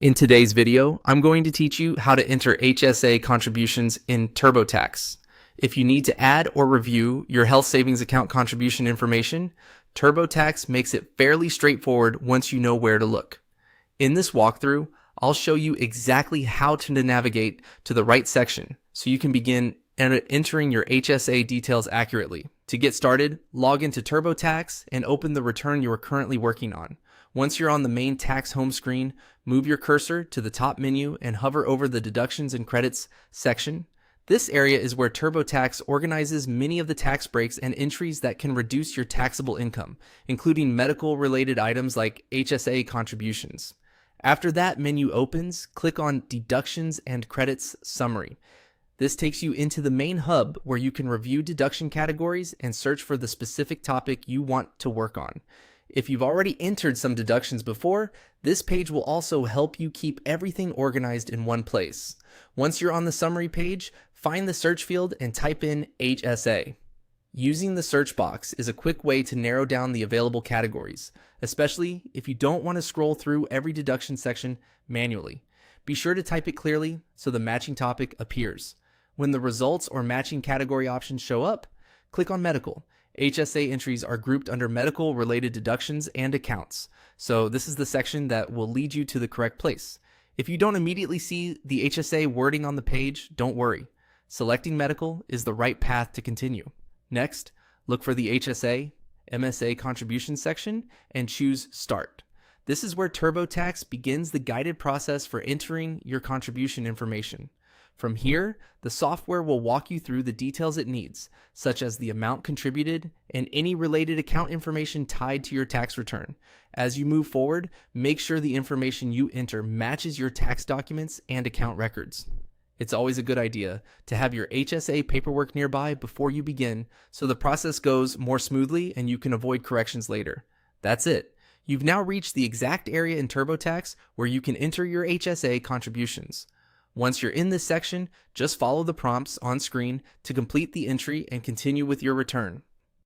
In today's video, I'm going to teach you how to enter HSA contributions in Turbotax. If you need to add or review your health savings account contribution information, Turbotax makes it fairly straightforward once you know where to look. In this walkthrough, I'll show you exactly how to navigate to the right section so you can begin entering your HSA details accurately. To get started, log into Turbotax and open the return you are currently working on. Once you're on the main tax home screen, move your cursor to the top menu and hover over the Deductions and Credits section. This area is where Turbotax organizes many of the tax breaks and entries that can reduce your taxable income, including medical-related items like HSA contributions. After that menu opens, click on Deductions and Credits Summary. This takes you into the main hub where you can review deduction categories and search for the specific topic you want to work on. If you've already entered some deductions before, this page will also help you keep everything organized in one place. Once you're on the summary page, find the search field and type in HSA. Using the search box is a quick way to narrow down the available categories, especially if you don't want to scroll through every deduction section manually. Be sure to type it clearly so the matching topic appears. When the results or matching category options show up, click on Medical. HSA entries are grouped under medical-related deductions and accounts, so this is the section that will lead you to the correct place. If you don't immediately see the HSA wording on the page, don't worry. Selecting medical is the right path to continue. Next, look for the HSA MSA contribution section and choose Start. This is where Turbotax begins the guided process for entering your contribution information. From here, the software will walk you through the details it needs, such as the amount contributed and any related account information tied to your tax return. As you move forward, make sure the information you enter matches your tax documents and account records. It's always a good idea to have your HSA paperwork nearby before you begin, so the process goes more smoothly and you can avoid corrections later. That's it. You've now reached the exact area in Turbotax where you can enter your HSA contributions. Once you're in this section, just follow the prompts on screen to complete the entry and continue with your return.